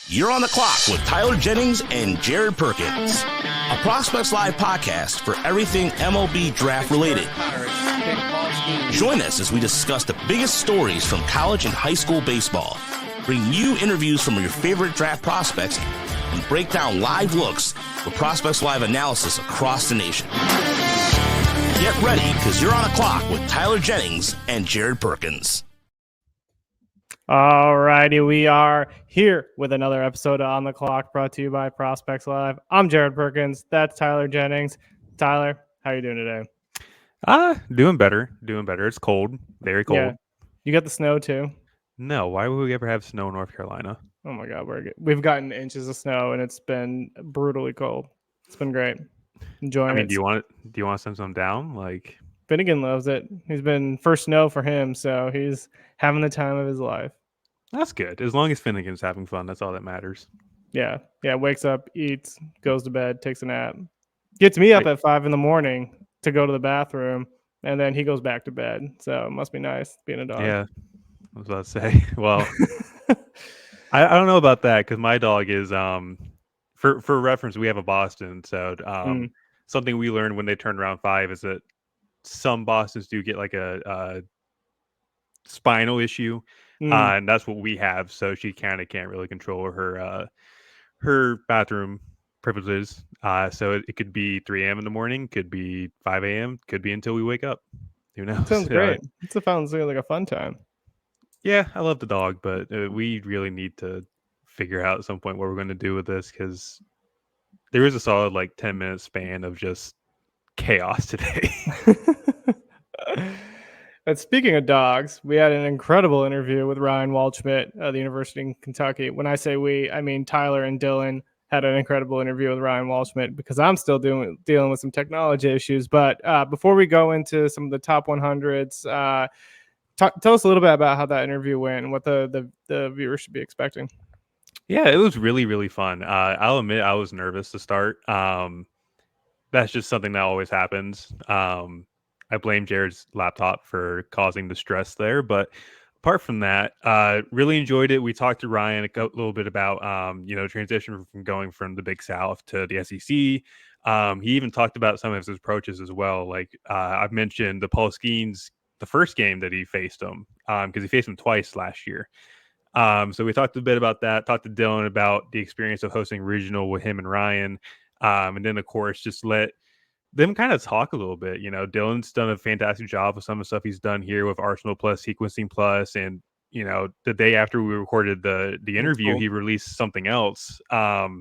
You're on the clock with Tyler Jennings and Jared Perkins, a Prospects Live podcast for everything MLB draft related. Join us as we discuss the biggest stories from college and high school baseball, bring you interviews from your favorite draft prospects, and break down live looks with Prospects Live analysis across the nation. Get ready, because you're on the clock with Tyler Jennings and Jared Perkins. All righty, we are here with another episode of On the Clock brought to you by Prospects Live. I'm Jared Perkins. That's Tyler Jennings. Tyler, how are you doing today? Doing better. It's cold, very cold. Yeah. You got the snow too? No, why would we ever have snow in North Carolina? Oh my God, we've gotten inches of snow and it's been brutally cold. It's been great. Enjoying it. Do you want to send some down? Like, Finnegan loves it. He's been first snow for him, so he's having the time of his life. That's good. As long as Finnegan's having fun, that's all that matters. Yeah. Wakes up, eats, goes to bed, takes a nap, gets me up at 5 a.m. to go to the bathroom, and then he goes back to bed. So it must be nice being a dog. Yeah, I was about to say. Well, I don't know about that because my dog is for reference, we have a Boston. So something we learned when they turned around 5 is that some Bostons do get like a spinal issue, and that's what we have. So she kind of can't really control her bathroom privileges. So it could be 3 a.m. in the morning, could be 5 a.m., could be until we wake up. Who knows? Sounds great. Sounds like a fun time. Yeah, I love the dog, but we really need to figure out at some point what we're going to do with this, because there is a solid 10-minute span of just chaos today. But speaking of dogs, we had an incredible interview with Ryan Waldschmidt of the University of Kentucky. When I say we, I mean Tyler and Dylan had an incredible interview with Ryan Waldschmidt because I'm still dealing with some technology issues. But before we go into some of the top 100s, tell us a little bit about how that interview went and what the viewers should be expecting. Yeah, it was really, really fun. I'll admit I was nervous to start. That's just something that always happens. I blame Jared's laptop for causing the stress there. But apart from that, really enjoyed it. We talked to Ryan a little bit about, transition from going from the Big South to the SEC. He even talked about some of his approaches as well. I've mentioned the Paul Skeens, the first game that he faced him, because he faced him twice last year. So we talked a bit about that, talked to Dylan about the experience of hosting regional with him and Ryan. And then, of course, just let them kind of talk a little bit. Dylan's done a fantastic job with some of the stuff he's done here with Arsenal Plus, Sequencing Plus, and the day after we recorded the interview, cool. He released something else that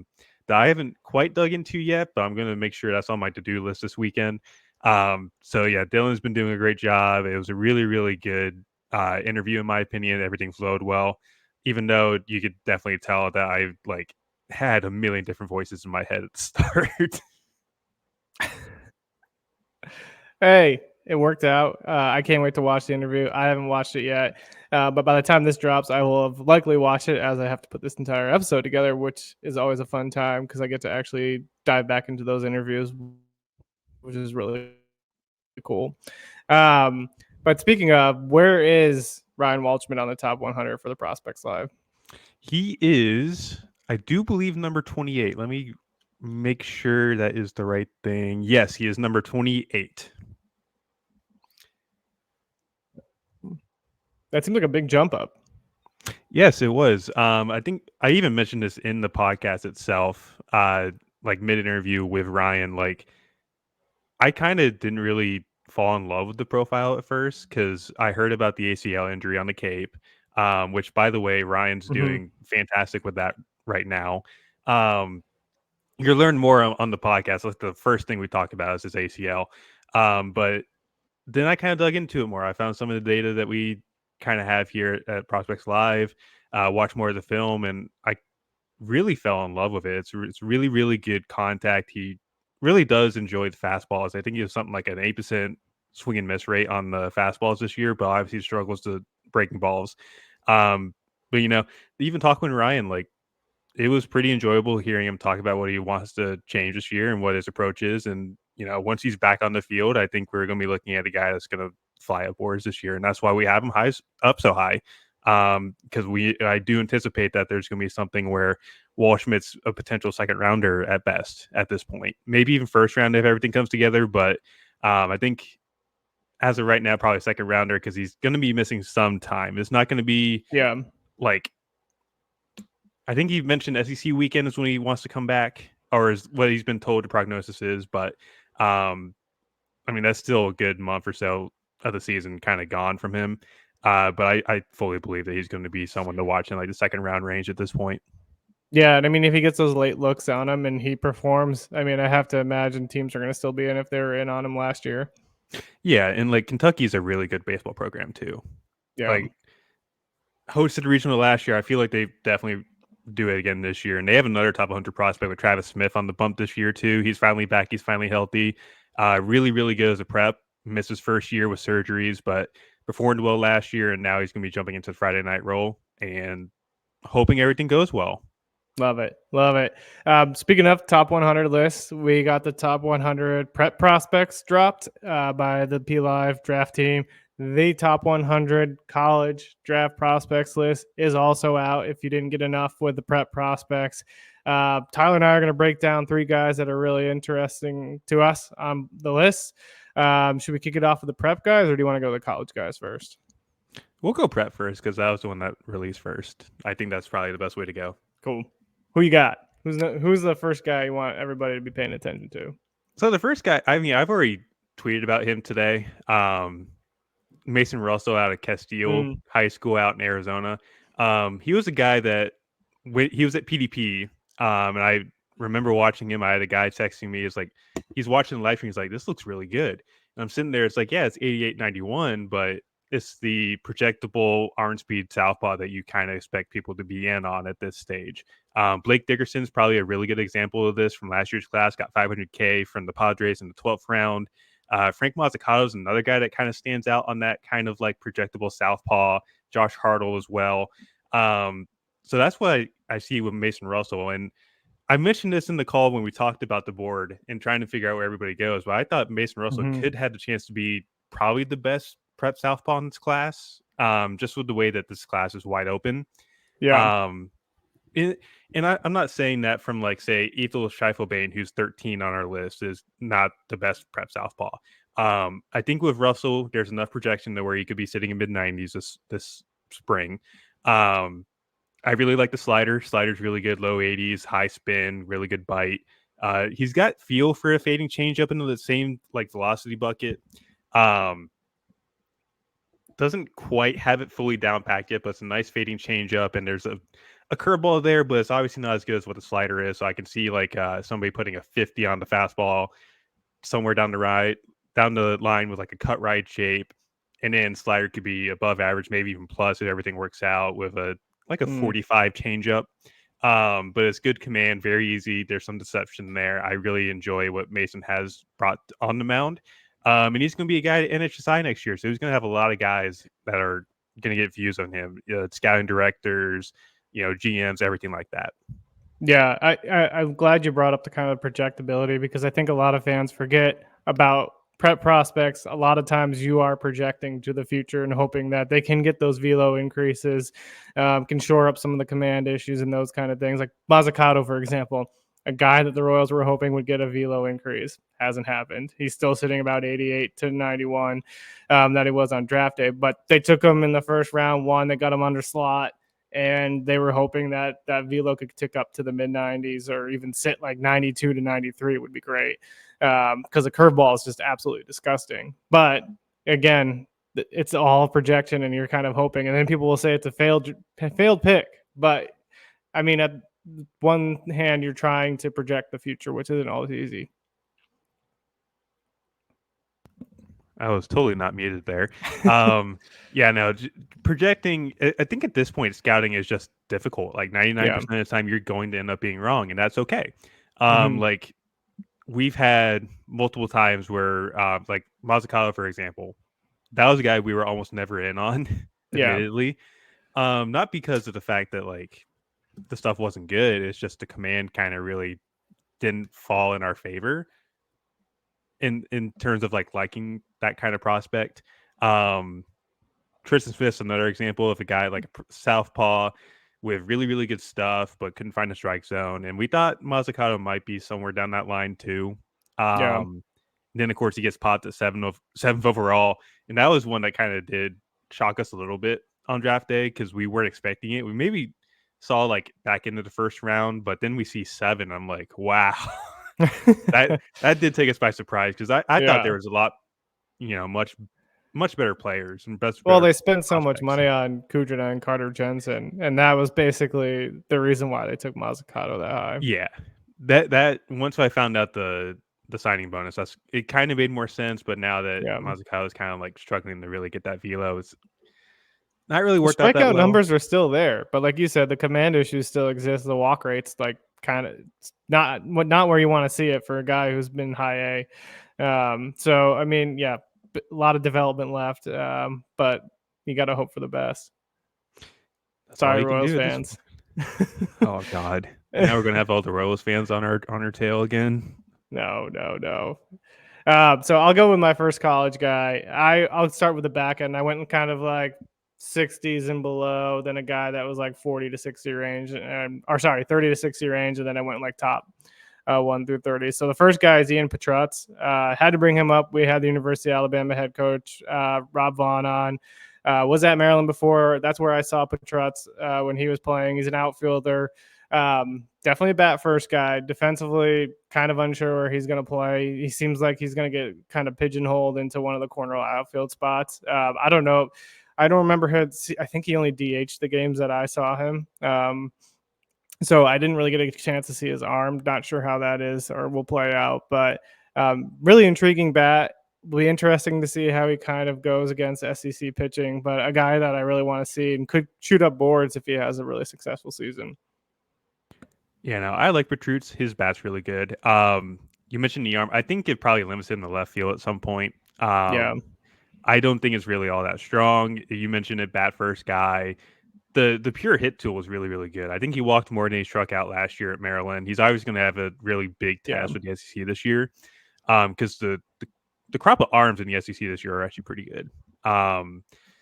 I haven't quite dug into yet, but I'm going to make sure that's on my to-do list this weekend. So yeah, Dylan's been doing a great job. It was a really, really good interview in my opinion. Everything flowed well, even though you could definitely tell that I had a million different voices in my head at the start. Hey, it worked out. I can't wait to watch the interview. I haven't watched it yet, but by the time this drops, I will have likely watched it, as I have to put this entire episode together, which is always a fun time because I get to actually dive back into those interviews, which is really cool. But speaking of, where is Ryan Waldschmidt on the top 100 for the Prospects Live? He is, I do believe, number 28. Let me make sure that is the right thing. Yes, he is number 28. That seems like a big jump up. Yes, it was. I think I even mentioned this in the podcast itself, mid-interview with Ryan. I kind of didn't really fall in love with the profile at first because I heard about the ACL injury on the Cape, which, by the way, Ryan's doing fantastic with that right now. You'll learn more on the podcast. The first thing we talked about is his ACL. But then I kind of dug into it more. I found some of the data that we kind of have here at Prospects Live, watch more of the film, and I really fell in love with it. It's really, really good contact. He really does enjoy the fastballs. I think he has something like an 8% swing and miss rate on the fastballs this year, but obviously struggles to breaking balls. But even talking with Ryan, it was pretty enjoyable hearing him talk about what he wants to change this year and what his approach is. And, once he's back on the field, I think we're going to be looking at a guy that's going to fly upwards this year. And that's why we have him up so high. Because I do anticipate that there's going to be something where Waldschmidt's a potential second rounder at best at this point, maybe even first round if everything comes together. But I think as of right now, probably second rounder because he's going to be missing some time. It's not going to be like, I think he mentioned SEC weekend is when he wants to come back, or is what he's been told the prognosis is. But I mean, that's still a good month or so of the season kind of gone from him. But I fully believe that he's going to be someone to watch in like the second round range at this point. Yeah, and I mean, if he gets those late looks on him and he performs, I mean, I have to imagine teams are going to still be in if they were in on him last year. Yeah, and like Kentucky's a really good baseball program too. Yeah. Like hosted a regional last year. I feel like they definitely do it again this year. And they have another top 100 prospect with Travis Smith on the bump this year too. He's finally back. He's finally healthy. Really, really good as a prep. Missed his first year with surgeries, but performed well last year. And now he's going to be jumping into the Friday night role and hoping everything goes well. Love it. Love it. Speaking of top 100 lists, we got the top 100 prep prospects dropped by the P Live draft team. The top 100 college draft prospects list is also out if you didn't get enough with the prep prospects. Tyler and I are going to break down 3 guys that are really interesting to us on the list. Should we kick it off with the prep guys, or do you want to go to the college guys first? We'll go prep first because that was the one that released first. I think that's probably the best way to go. Cool. Who you got? Who's the first guy you want everybody to be paying attention to? So the first guy, I mean, I've already tweeted about him today. Mason Russell out of Castile High School out in Arizona. He was a guy that he was at PDP, and I remember watching him. I had a guy texting me. It's like he's watching the live stream. He's like, "This looks really good." And I'm sitting there. It's like, yeah, it's 88.91, but it's the projectable arm speed southpaw that you kind of expect people to be in on at this stage. Blake Dickerson's probably a really good example of this from last year's class. Got 500K from the Padres in the 12th round. Frank Mazzucato is another guy that kind of stands out on that kind of like projectable southpaw. Josh Hartle as well. So that's what I see with Mason Russell. And I mentioned this in the call when we talked about the board and trying to figure out where everybody goes. But I thought Mason Russell could have the chance to be probably the best prep southpaw in this class, just with the way that this class is wide open. Yeah. I'm not saying that from like, say, Ethel Scheifele-Bane, who's 13 on our list, is not the best prep southpaw. I think with Russell, there's enough projection to where he could be sitting in mid-90s this spring. I really like the slider. Slider's really good, low 80s, high spin, really good bite. He's got feel for a fading changeup into the same like velocity bucket. Doesn't quite have it fully down packed yet, but it's a nice fading changeup, and there's a curveball there, but it's obviously not as good as what the slider is. So I can see like somebody putting a 50 on the fastball somewhere down the line with like a cut right shape, and then slider could be above average, maybe even plus if everything works out with a 45 changeup. But it's good command, very easy. There's some deception there. I really enjoy what Mason has brought on the mound. And he's going to be a guy at NHSI next year. So he's going to have a lot of guys that are going to get views on him, scouting directors, GMs, everything like that. Yeah, I'm glad you brought up the kind of projectability, because I think a lot of fans forget about prep prospects. A lot of times you are projecting to the future and hoping that they can get those velo increases, can shore up some of the command issues and those kind of things. Like Mazzucato, for example, a guy that the Royals were hoping would get a velo increase. Hasn't happened. He's still sitting about 88 to 91 that he was on draft day. But they took him in the first round. They got him under slot, and they were hoping that velo could tick up to the mid-90s or even sit like 92 to 93 would be great, because the curveball is just absolutely disgusting. But again, it's all projection, and you're kind of hoping. And then people will say it's a failed pick. But I mean, at one hand, you're trying to project the future, which isn't always easy. I was totally not muted there. Projecting, I think at this point, scouting is just difficult. Like 99% of the time, you're going to end up being wrong, and that's okay. Like we've had multiple times where, like Mazzucato, for example, that was a guy we were almost never in on, admittedly. Not because of the fact that like the stuff wasn't good. It's just the command kind of really didn't fall in our favor in terms of like liking that kind of prospect. Tristan Smith's another example of a guy like a southpaw with really, really good stuff, but couldn't find a strike zone. And we thought Mazzucato might be somewhere down that line too. Yeah. Then of course he gets popped at seventh overall, and that was one that kind of did shock us a little bit on draft day because we weren't expecting it. We maybe saw like back into the first round, but then we see 7. I'm like, wow, that did take us by surprise because I thought there Yeah. was a lot, much better players and Well, better they spent so much prospects. money on Kudrina and Carter Jensen, and that was basically the reason why they took Mazzucato that high. Yeah, that once I found out the signing bonus, it kind of made more sense. But now that Yeah. Mazzucato is kind of like struggling to really get that velo, it's not really The worked out that strikeout well. numbers are still there, but like you said, the command issues still exist. The walk rate's like kind of not where you want to see it for a guy who's been high A. So I mean, yeah, a lot of development left, but you got to hope for the best. That's all Sorry, you can Royals do. fans. Oh God! Now we're gonna have all the Royals fans on our tail again. No. So I'll go with my first college guy. I'll start with the back end. I went in kind of like 60s and below, then a guy that was like 40 to 60 range, 30 to 60 range, and then I went like top 1 through 30. So the first guy is Ian Petrutz. Had to bring him up. We had the University of Alabama head coach Rob Vaughn on. Was at Maryland before. That's where I saw Petrutz when he was playing. He's an outfielder. Definitely a bat first guy. Defensively, kind of unsure where he's going to play. He seems like he's going to get kind of pigeonholed into one of the corner outfield spots. I don't know. I don't remember him. I think he only DH'd the games that I saw him. So I didn't really get a chance to see his arm. Not sure how that is or will play out, but really intriguing bat. Will be interesting to see how he kind of goes against SEC pitching, but a guy that I really want to see and could shoot up boards if he has a really successful season. Yeah, no, I like Petrutz. His bat's really good. You mentioned the arm. I think it probably limits him in the left field at some point. Yeah. I don't think it's really all that strong. You mentioned it, bat first guy. The pure hit tool was really, really good. I think he walked more than he struck out last year at Maryland. He's always going to have a really big test with the SEC this year because the crop of arms in the SEC this year are actually pretty good.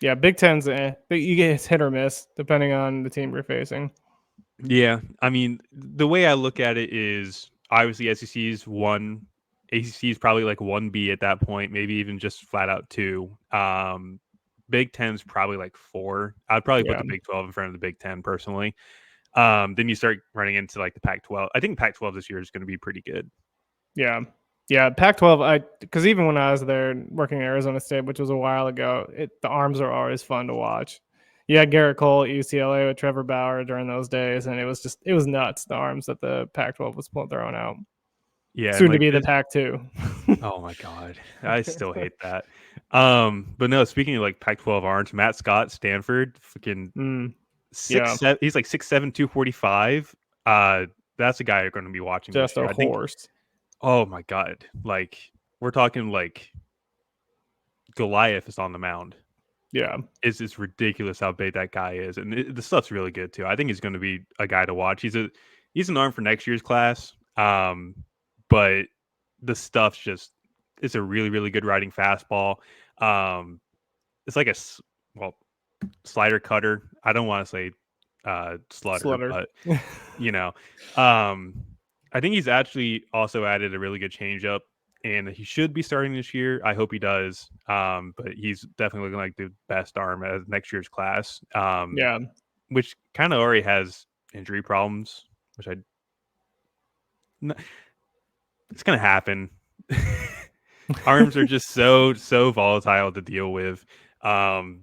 Yeah, Big Ten's you get hit or miss depending on the team you're facing. Yeah, I mean, the way I look at it is obviously SEC's 1, ACC is probably like 1B at that point, maybe even just flat out 2. Big Ten's probably like 4. I'd probably put the Big 12 in front of the Big 10 personally. Then you start running into like the Pac-12. I think Pac-12 this year is going to be pretty good. Yeah. Pac-12. Because even when I was there working at Arizona State, which was a while ago, the arms are always fun to watch. You had Garrett Cole at UCLA with Trevor Bauer during those days, and it was nuts, the arms that the Pac-12 was throwing out. Yeah, soon to be the Pac-2. Oh my God, I still hate that. But no, speaking of like Pac-12 arms, Matt Scott, Stanford, freaking 6'7", he's like 6'7", 245. That's a guy you're going to be watching. Just a horse. Oh my God, like we're talking like Goliath is on the mound. Yeah, it's ridiculous how big that guy is, and the stuff's really good too. I think he's going to be a guy to watch. He's an arm for next year's class. But the stuff's just, it's a really, really good riding fastball. It's like slider cutter. I don't want to say slutter. But I think he's actually also added a really good changeup, and he should be starting this year. I hope he does. But he's definitely looking like the best arm as next year's class. Which kind of already has injury problems, which it's gonna happen. Arms are just so volatile to deal with. But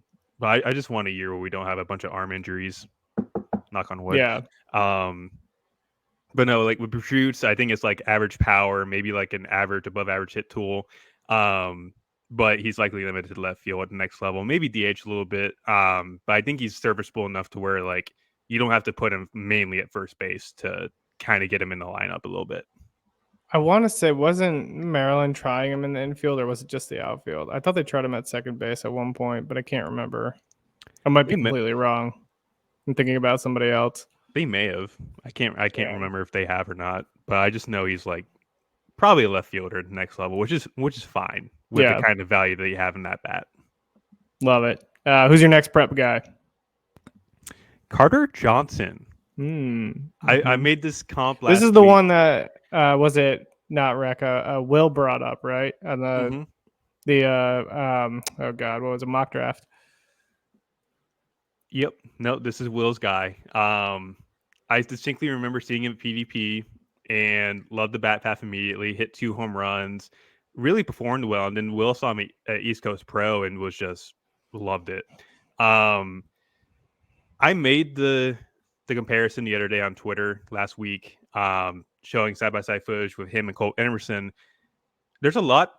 I just want a year where we don't have a bunch of arm injuries. Knock on wood. Yeah. But no, like with Petrutz, I think it's like average power, maybe like an average, above average hit tool. But he's likely limited to left field at the next level, maybe DH a little bit. But I think he's serviceable enough to where like you don't have to put him mainly at first base to kind of get him in the lineup a little bit. I want to say, wasn't Maryland trying him in the infield, or was it just the outfield? I thought they tried him at second base at one point, but I can't remember. I might be completely wrong. I'm thinking about somebody else. They may have. I can't remember if they have or not. But I just know he's like probably a left fielder at the next level, which is fine with the kind of value that you have in that bat. Love it. Who's your next prep guy? Carter Johnson. I Mm-hmm. made this comp last This is the week. one that was it not Rekka? Will brought up, right? On the oh god, what was it, mock draft? Yep. No, this is Will's guy. I distinctly remember seeing him at PvP and loved the bat path immediately. Hit 2 home runs, really performed well. And then Will saw me at East Coast Pro and was just loved it. I made the comparison the other day on Twitter last week, showing side by side footage with him and Cole Emerson. There's a lot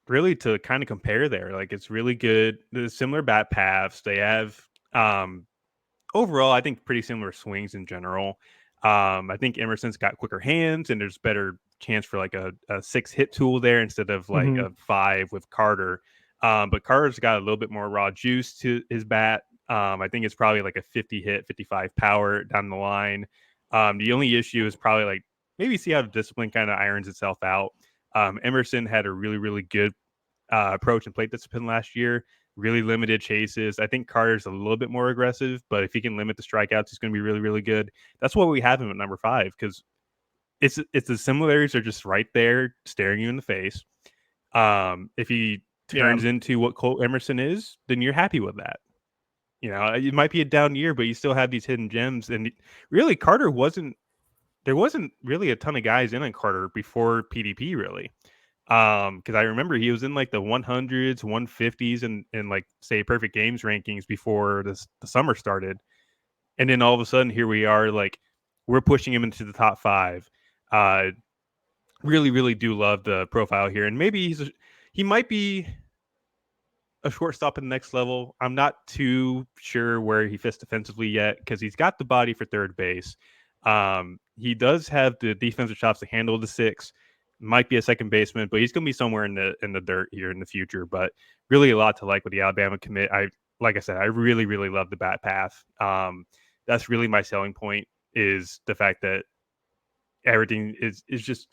really to kind of compare there. Like, it's really good. There's similar bat paths. They have overall, I think, pretty similar swings in general. I think Emerson's got quicker hands and there's better chance for like a 6 hit tool there instead of like a 5 with Carter. But Carter's got a little bit more raw juice to his bat. I think it's probably like a 50 hit, 55 power down the line. The only issue is probably like maybe see how the discipline kind of irons itself out. Emerson had a really, really good approach and plate discipline last year. Really limited chases. I think Carter's a little bit more aggressive, but if he can limit the strikeouts, he's going to be really, really good. That's why we have him at number 5, because it's the similarities are just right there, staring you in the face. If he turns into what Cole Emerson is, then you're happy with that. You know, it might be a down year, but you still have these hidden gems. And really, there wasn't really a ton of guys in on Carter before PDP, really. Because I remember he was in like the 100s, 150s, and like say perfect games rankings before the summer started. And then all of a sudden, here we are, like we're pushing him into the top 5. Really, really do love the profile here, and maybe he might be a shortstop at the next level. I'm not too sure where he fits defensively yet because he's got the body for third base. He does have the defensive chops to handle the 6. Might be a second baseman, but he's going to be somewhere in the dirt here in the future. But really a lot to like with the Alabama commit. Like I said, I really, really love the bat path. That's really my selling point, is the fact that everything is just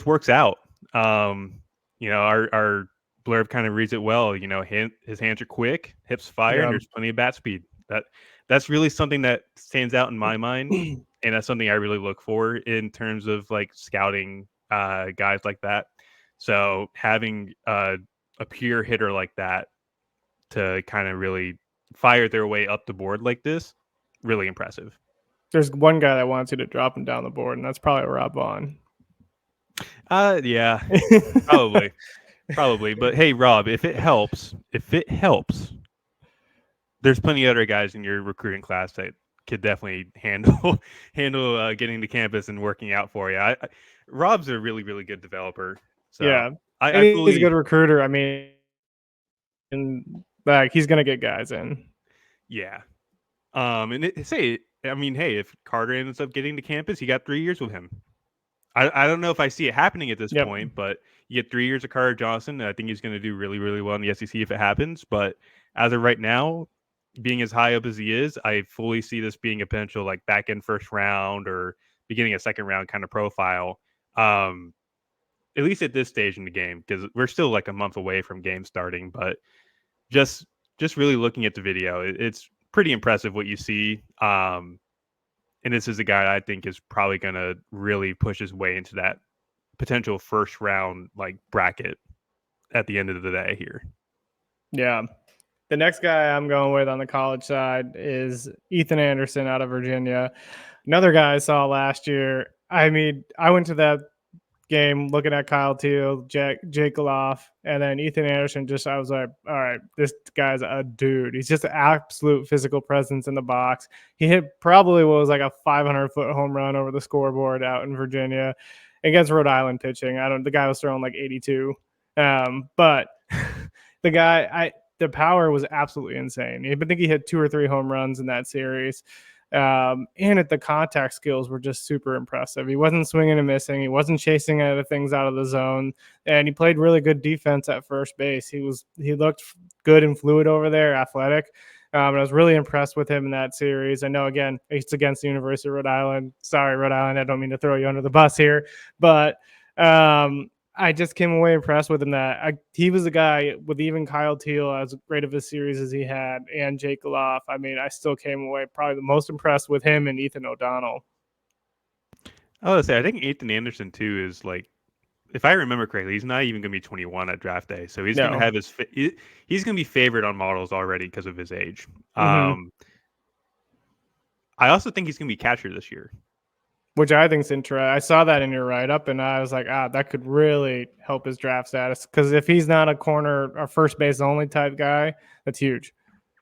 works out. You know, our blurb kind of reads it well. You know, his hands are quick, hips fire, and there's plenty of bat speed. That's really something that stands out in my mind, and that's something I really look for in terms of like scouting guys like that. So having a pure hitter like that to kind of really fire their way up the board like this, really impressive. There's one guy that wants you to drop him down the board, and that's probably Rob Vaughn. Yeah, probably. But hey, Rob, if it helps, there's plenty of other guys in your recruiting class that could definitely handle getting to campus and working out for you. Rob's a really, really good developer. So yeah, he's a good recruiter. I mean, and like he's gonna get guys in. Yeah. Hey, if Carter ends up getting to campus, you got 3 years with him. I don't know if I see it happening at this point, but you get 3 years of Carter Johnson, and I think he's going to do really, really well in the SEC if it happens. But as of right now, being as high up as he is, I fully see this being a potential like back end first round or beginning a second round kind of profile. At least at this stage in the game, because we're still like a month away from game starting. But just really looking at the video, it's pretty impressive what you see. And this is a guy I think is probably going to really push his way into that potential first round like bracket at the end of the day here. Yeah. The next guy I'm going with on the college side is Ethan Anderson out of Virginia. Another guy I saw last year. I mean, I went to that game looking at Kyle Teal, Jake Goff, and then Ethan Anderson. I was like, all right, this guy's a dude. He's just an absolute physical presence in the box. He hit probably what was like a 500-foot home run over the scoreboard out in Virginia against Rhode Island pitching. The guy was throwing like 82. But the power was absolutely insane. I think he hit 2 or 3 home runs in that series. And the contact skills were just super impressive. He wasn't swinging and missing. He wasn't chasing other things out of the zone, and he played really good defense at first base. He looked good and fluid over there, athletic. And I was really impressed with him in that series. I know, again, it's against the University of Rhode Island. Sorry, Rhode Island. I don't mean to throw you under the bus here, but I just came away impressed with him that he was a guy with even Kyle Teal, as great of a series as he had, and Jake Loff. I mean, I still came away probably the most impressed with him and Ethan O'Donnell. I would say I think Ethan Anderson too is like, if I remember correctly, he's not even going to be 21 at draft day, so he's going to No. have he's going to be favored on models already because of his age. Mm-hmm. I also think he's going to be catcher this year. Which I think is interesting. I saw that in your write-up, and I was like, that could really help his draft status. Because if he's not a corner or first base only type guy, that's huge.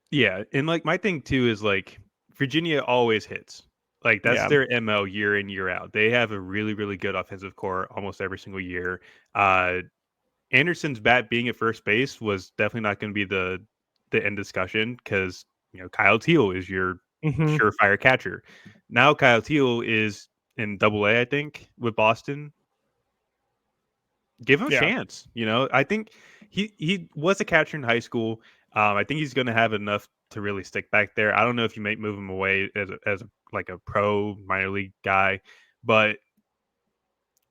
Yeah, and like my thing too is like Virginia always hits. Like that's their MO year in, year out. They have a really, really good offensive core almost every single year. Anderson's bat being at first base was definitely not going to be the end discussion because Kyle Teal is your surefire catcher. Now Kyle Teal is in Double A, I think, with Boston. Give him a chance. I think he was a catcher in high school. I think he's going to have enough to really stick back there. I don't know if you might move him away as like a pro minor league guy, but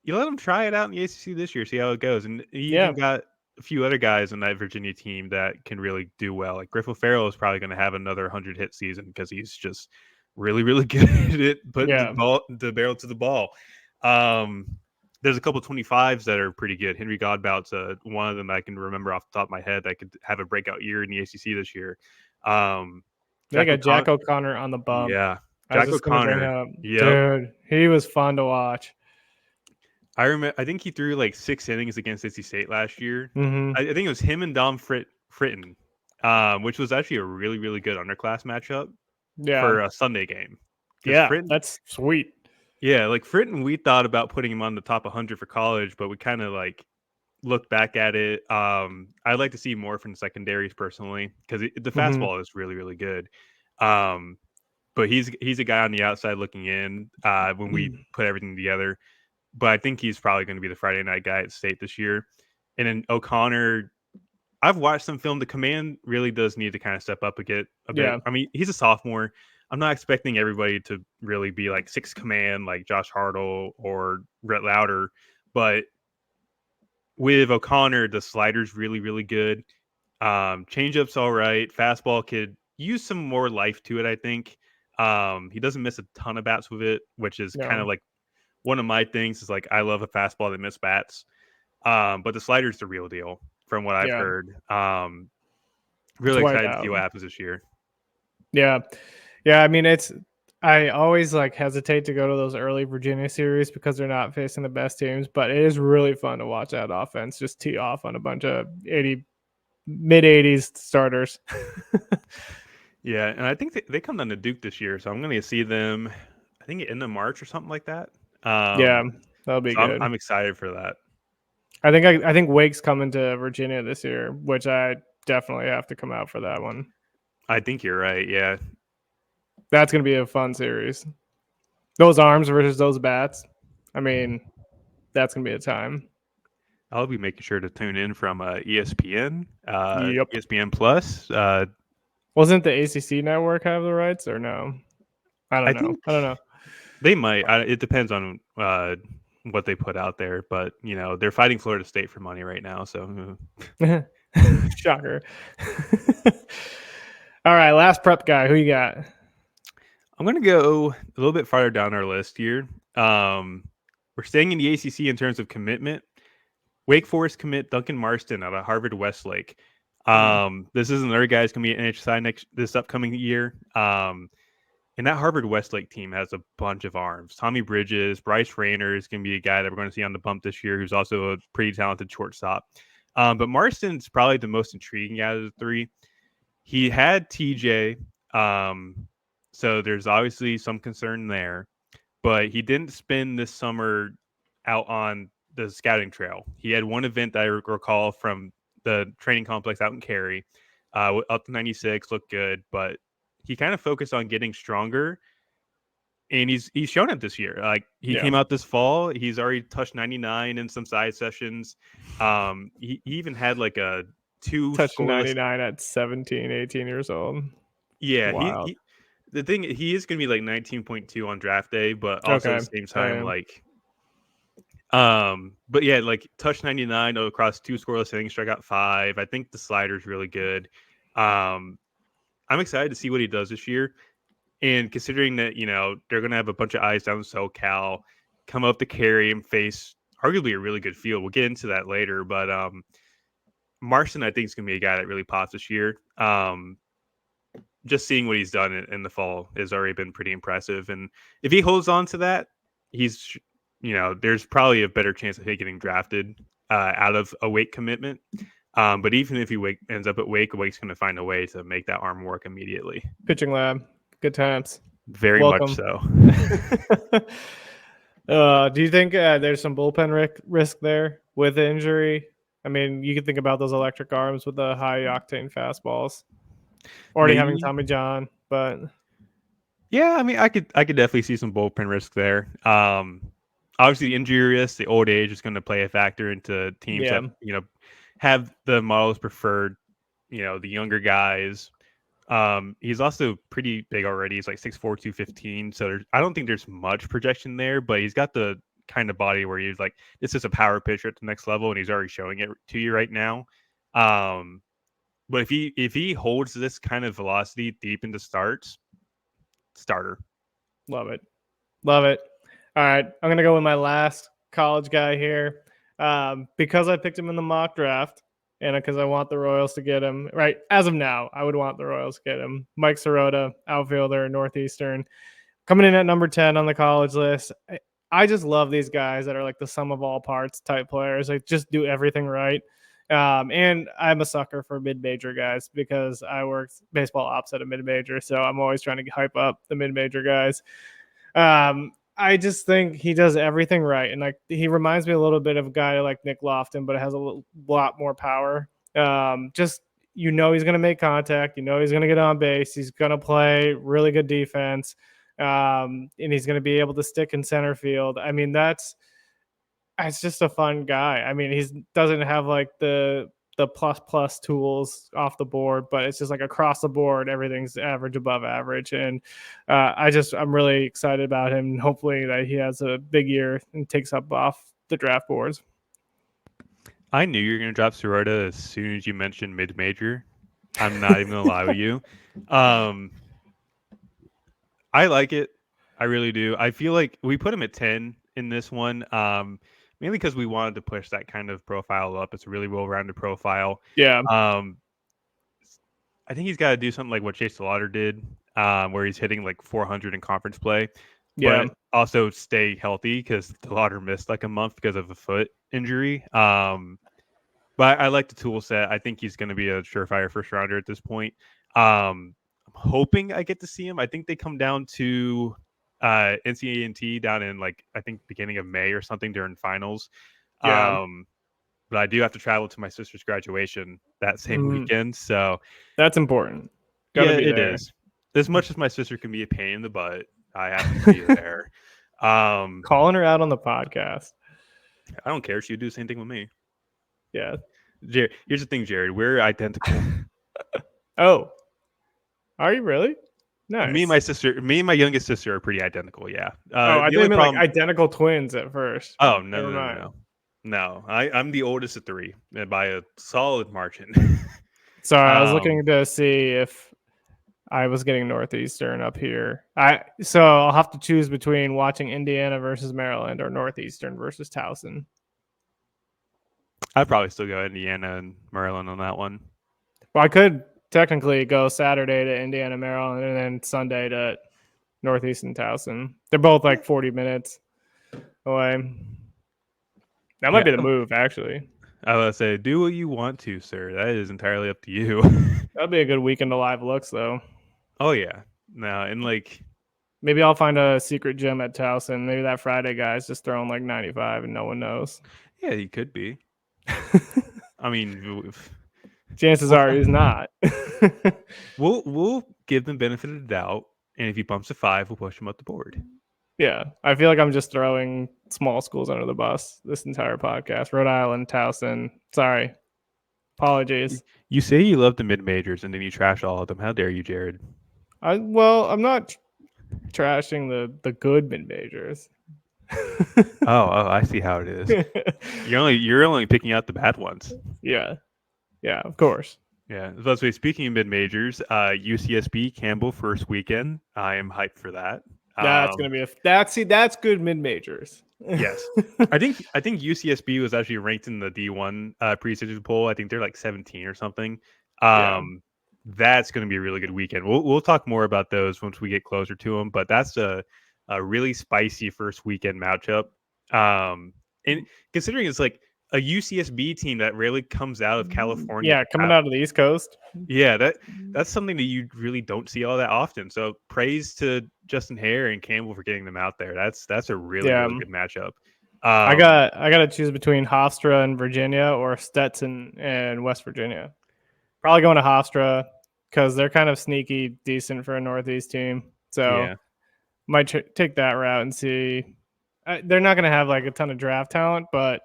you let him try it out in the ACC this year, see how it goes. And he even got a few other guys in that Virginia team that can really do well. Like Griffin Farrell is probably going to have another 100-hit season because he's just really, really good at it, putting the barrel to the ball. There's a couple 25s that are pretty good. Henry Godbout's one of them I can remember off the top of my head that could have a breakout year in the ACC this year. They got Jack O'Connor on the bump. Yeah, Jack O'Connor. Dude, he was fun to watch. I remember. I think he threw like 6 innings against NC State last year. Mm-hmm. I think it was him and Dom Fritton, which was actually a really, really good underclass matchup for a Sunday game. Yeah, that's sweet. Yeah, like Fritton, we thought about putting him on the top 100 for college, but we kind of like looked back at it. I'd like to see more from secondaries personally because the fastball is really, really good. But he's a guy on the outside looking in when we put everything together. But I think he's probably going to be the Friday night guy at State this year. And then O'Connor, I've watched some film. The command really does need to kind of step up a bit. I mean, he's a sophomore. I'm not expecting everybody to really be like 6 command like Josh Hartle or Rhett Lauder. But with O'Connor, the slider's really, really good. Changeup's all right. Fastball could use some more life to it, I think. He doesn't miss a ton of bats with it, which is kind of like one of my things is like I love a fastball that miss bats. But the slider's the real deal from what I've heard. Really excited to see what happens this year. Yeah. Yeah, I mean I always like hesitate to go to those early Virginia series because they're not facing the best teams, but it is really fun to watch that offense just tee off on a bunch of mid-80s starters. Yeah, and I think they come down to Duke this year, so I'm going to see them, I think end of March or something like that. That'll be good. I'm excited for that. I think Wake's coming to Virginia this year, which I definitely have to come out for that one. I think you're right. Yeah, that's going to be a fun series. Those arms versus those bats. I mean, that's going to be a time. I'll be making sure to tune in from ESPN, ESPN Plus. Wasn't the ACC network have the rights or no? I don't know. They might. It depends on what they put out there, but they're fighting Florida State for money right now. So, shocker. All right, last prep guy. Who you got? I'm going to go a little bit farther down our list here. We're staying in the ACC in terms of commitment. Wake Forest commit Duncan Marston out of Harvard Westlake. This is another guy who's going to be at NHSI this upcoming year. And that Harvard Westlake team has a bunch of arms. Tommy Bridges, Bryce Rayner is going to be a guy that we're going to see on the bump this year, who's also a pretty talented shortstop. But Marston's probably the most intriguing out of the three. He had TJ, so there's obviously some concern there. But he didn't spend this summer out on the scouting trail. He had one event that I recall from the training complex out in Cary, up to 96, looked good, but he kind of focused on getting stronger, and he's shown it this year. Like he came out this fall, he's already touched 99 in some side sessions. He even had like a 2 touched 99 at 17, 18 years old. Yeah, the thing, he is going to be like 19.2 on draft day, but also at the same time, like But yeah, like touch 99 across 2 scoreless innings, strike out 5. I think the slider's really good. I'm excited to see what he does this year. And considering that, they're going to have a bunch of eyes down in SoCal, come up to Cary and face arguably a really good field. We'll get into that later. But Marston, I think, is going to be a guy that really pops this year. Just seeing what he's done in the fall has already been pretty impressive. And if he holds on to that, there's probably a better chance of him getting drafted out of a Wake commitment. But even if he ends up at Wake, Wake's going to find a way to make that arm work immediately. Pitching lab, good times. Very Welcome. much so. Do you think there's some bullpen risk there with the injury? I mean, you could think about those electric arms with the high octane fastballs. Already having Tommy John, but yeah, I mean, I could definitely see some bullpen risk there. Obviously, the injury risk, the old age is going to play a factor into teams that have the models preferred. The younger guys. He's also pretty big already. He's like 6'4", 215. So I don't think there's much projection there, but he's got the kind of body where he's like, this is a power pitcher at the next level, and he's already showing it to you right now. But if he holds this kind of velocity deep into starts, starter. Love it. All right, I'm gonna go with my last college guy here, because I picked him in the mock draft. And because I want the Royals to get him, right? As of now, I would want the Royals to get him. Mike Sirota, outfielder, Northeastern, coming in at number 10 on the college list. I just love these guys that are like the sum of all parts type players. Like just do everything right. And I'm a sucker for mid-major guys because I worked baseball ops at a mid-major, so I'm always trying to hype up the mid-major guys. I just think he does everything right. And like he reminds me a little bit of a guy like Nick Lofton, but it has a lot more power. He's going to make contact. He's going to get on base. He's going to play really good defense. And he's going to be able to stick in center field. I mean, it's just a fun guy. I mean, he doesn't have like the plus tools off the board, but it's just like across the board, everything's average, above average. And I'm really excited about him. And hopefully that he has a big year and takes up off the draft boards. I knew you were going to drop Sirota as soon as you mentioned mid-major. I'm not even going to lie with you. I like it. I really do. I feel like we put him at 10 in this one. Mainly because we wanted to push that kind of profile up. It's a really well-rounded profile. Yeah. I think he's got to do something like what Chase Delauder did, where he's hitting like 400 in conference play. Yeah. But also stay healthy because Delauder missed like a month because of a foot injury. But I like the tool set. I think he's going to be a surefire first rounder at this point. I'm hoping I get to see him. I think they come down to NCAA down in like I think beginning of May or something during finals. Yeah. But I do have to travel to my sister's graduation that same weekend, so that's important. It is. As much as my sister can be a pain in the butt, I have to be there. Calling her out on the podcast. I don't care. She would do the same thing with me. Yeah. Jared, here's the thing, Jared. We're identical. Oh, are you really? Nice. Me and my youngest sister are pretty identical. Yeah. I didn't mean like identical twins at first. Oh no. I'm the oldest of 3 by a solid margin. Sorry, I was looking to see if I was getting Northeastern up here. So I'll have to choose between watching Indiana versus Maryland or Northeastern versus Towson. I'd probably still go Indiana and Maryland on that one. Well, I could technically go Saturday to Indiana, Maryland, and then Sunday to Northeastern Towson. They're both like 40 minutes away. That might be the move, actually. I would say, do what you want to, sir. That is entirely up to you. That'd be a good weekend of live looks, though. Oh, yeah. No, and like... Maybe I'll find a secret gym at Towson. Maybe that Friday guy's just throwing like 95 and no one knows. Yeah, he could be. I mean... Chances are he's not. We'll give them benefit of the doubt, and if he bumps to 5, we'll push him up the board. Yeah, I feel like I'm just throwing small schools under the bus this entire podcast. Rhode Island, Towson. Sorry. Apologies. You say you love the mid-majors, and then you trash all of them. How dare you, Jared? I'm not trashing the good mid-majors. I see how it is. You're only picking out the bad ones. Yeah, of course. Yeah. So speaking of mid majors, UCSB Campbell first weekend. I am hyped for that. That's gonna be that's good mid majors. Yes. I think UCSB was actually ranked in the D1 preseason poll. I think they're like 17 or something. Yeah. That's going to be a really good weekend. We'll talk more about those once we get closer to them, but that's a really spicy first weekend matchup. And considering it's like a UCSB team that rarely comes out of California. Yeah, coming out of the East Coast. Yeah, that's something that you really don't see all that often. So praise to Justin Hare and Campbell for getting them out there. That's a really good matchup. I got to choose between Hofstra and Virginia or Stetson and West Virginia. Probably going to Hofstra because they're kind of sneaky decent for a Northeast team. So might take that route and see. They're not going to have like a ton of draft talent, but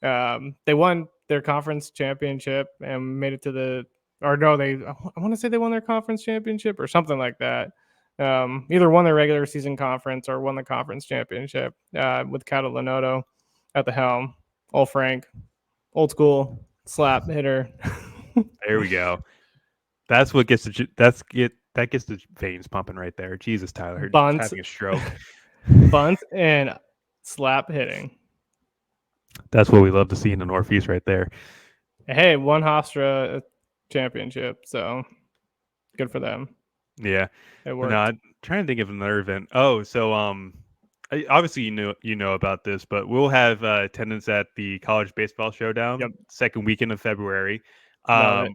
they won their conference championship and made it to the. Or no, I want to say they won their conference championship or something like that. Either won their regular season conference or won the conference championship with Catalanoto at the helm. Old Frank, old school slap hitter. There we go. That's what gets that gets the veins pumping right there. Jesus, Tyler, Bunts, having a stroke. Bunts and slap hitting. That's what we love to see in the Northeast right there. Hey, won Hofstra championship, so good for them. Yeah, it worked. No, I'm trying to think of another event. Oh, so obviously you know about this, but we'll have attendance at the College Baseball Showdown second weekend of February. Love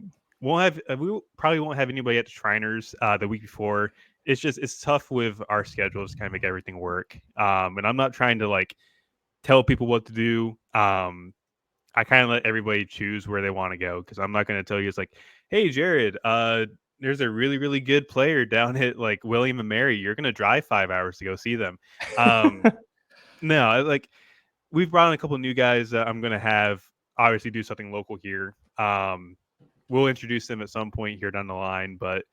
it. We probably won't have anybody at the Shriners the week before. It's tough with our schedules to kind of make everything work. And I'm not trying to like tell people what to do. I kind of let everybody choose where they want to go because I'm not going to tell you it's like, hey, Jared, there's a really, really good player down at like William and Mary. You're going to drive 5 hours to go see them. No, like we've brought in a couple of new guys that I'm going to have obviously do something local here. We'll introduce them at some point here down the line, but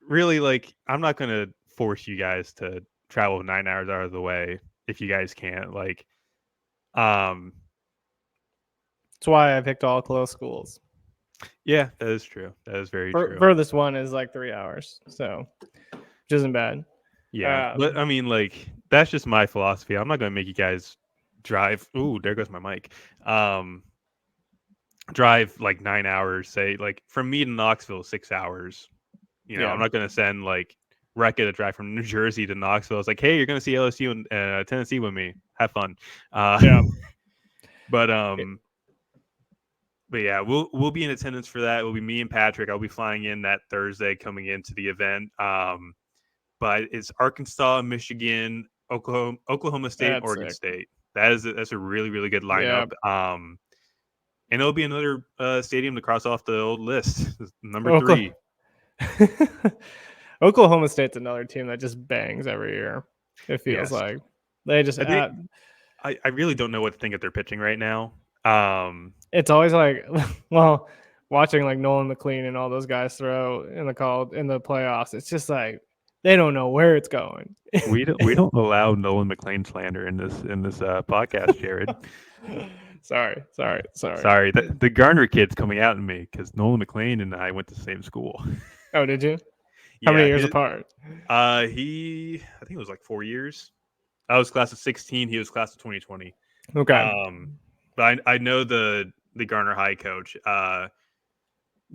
really, like, I'm not going to force you guys to travel 9 hours out of the way if you guys can't. Like, that's why I picked all close schools. Yeah, that is true. That is very true. Furthest one is like 3 hours, so which isn't bad. Yeah, but I mean, like, that's just my philosophy. I'm not going to make you guys drive. Ooh, there goes my mic. Drive like 9 hours. Say like from me to Knoxville, 6 hours. You know, I'm not going to send like Rekka to drive from New Jersey to Knoxville. It's like, hey, you're going to see LSU and Tennessee with me. Have fun. But yeah, we'll be in attendance for that. It'll be me and Patrick. I'll be flying in that Thursday, coming into the event. But it's Arkansas, Michigan, Oklahoma State, and Oregon State. That's a really, really good lineup. And it'll be another stadium to cross off the old list. Number 3. Oklahoma State's another team that just bangs every year. It feels like they just. I really don't know what to think of their pitching right now. It's always like, well, watching like Nolan McLean and all those guys throw in the playoffs. It's just like they don't know where it's going. we don't allow Nolan McLean slander in this podcast, Jared. Sorry. The Garner kid's coming out in me because Nolan McLean and I went to the same school. Oh, did you? How many years apart? I think it was like 4 years. I was class of 16. He was class of 2020. Okay. But I know the Garner High coach,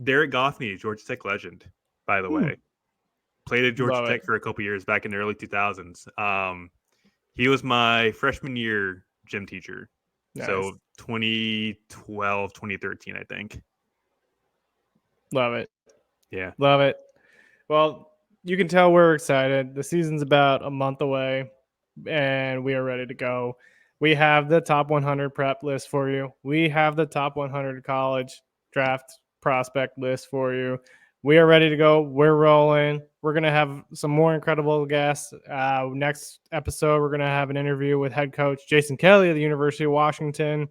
Derek Goffney, Georgia Tech legend, by the way. Played at Georgia Tech for a couple years back in the early 2000s. He was my freshman year gym teacher. Nice. So 2012, 2013, I think. Love it. Yeah. Love it. Well, you can tell we're excited. The season's about a month away, and we are ready to go. We have the top 100 prep list for you. We have the top 100 college draft prospect list for you. We are ready to go. We're rolling. We're going to have some more incredible guests. Next episode, we're going to have an interview with head coach Jason Kelly of the University of Washington.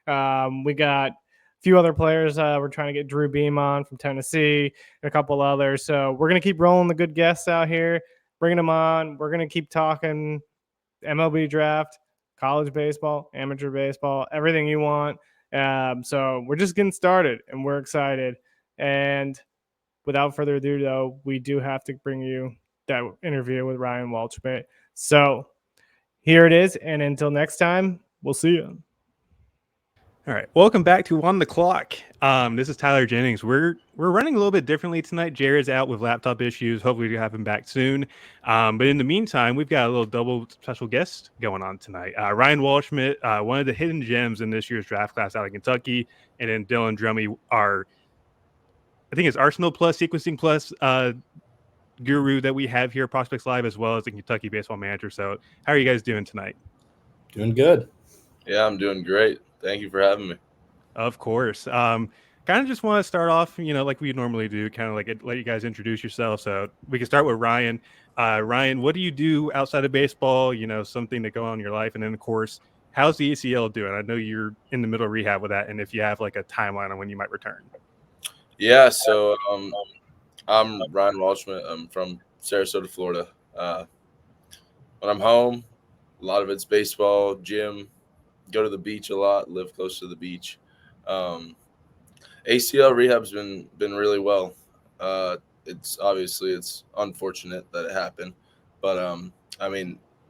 We got a few other players. We're trying to get Drew Beam on from Tennessee and a couple others. So we're going to keep rolling the good guests out here, bringing them on. We're going to keep talking MLB draft, college baseball, amateur baseball, everything you want. So we're just getting started and we're excited. And without further ado, though, we do have to bring you that interview with Ryan Waldschmidt. So here it is. And until next time, we'll see you. All right, welcome back to On the Clock. This is Tyler Jennings. We're running a little bit differently tonight. Jared's out with laptop issues. Hopefully, we'll have him back soon. But in the meantime, we've got a little double special guest going on tonight. Ryan Waldschmidt, one of the hidden gems in this year's draft class out of Kentucky, and then Dylan Drummey, I think it's Arsenal Plus, Sequencing Plus guru that we have here at Prospects Live, as well as the Kentucky Baseball Manager. So, how are you guys doing tonight? Doing good. Yeah, I'm doing great. Thank you for having me. Of course. Kind of just want to start off, like we normally do, kind of like let you guys introduce yourself. So we can start with Ryan. Ryan, what do you do outside of baseball? Something to go on in your life. And then, of course, how's the ACL doing? I know you're in the middle of rehab with that. And if you have like a timeline on when you might return. Yeah, so I'm Ryan Waldschmidt. I'm from Sarasota, Florida. When I'm home, a lot of it's baseball, gym, go to the beach a lot, live close to the beach. ACL rehab's been really well. It's unfortunate that it happened, but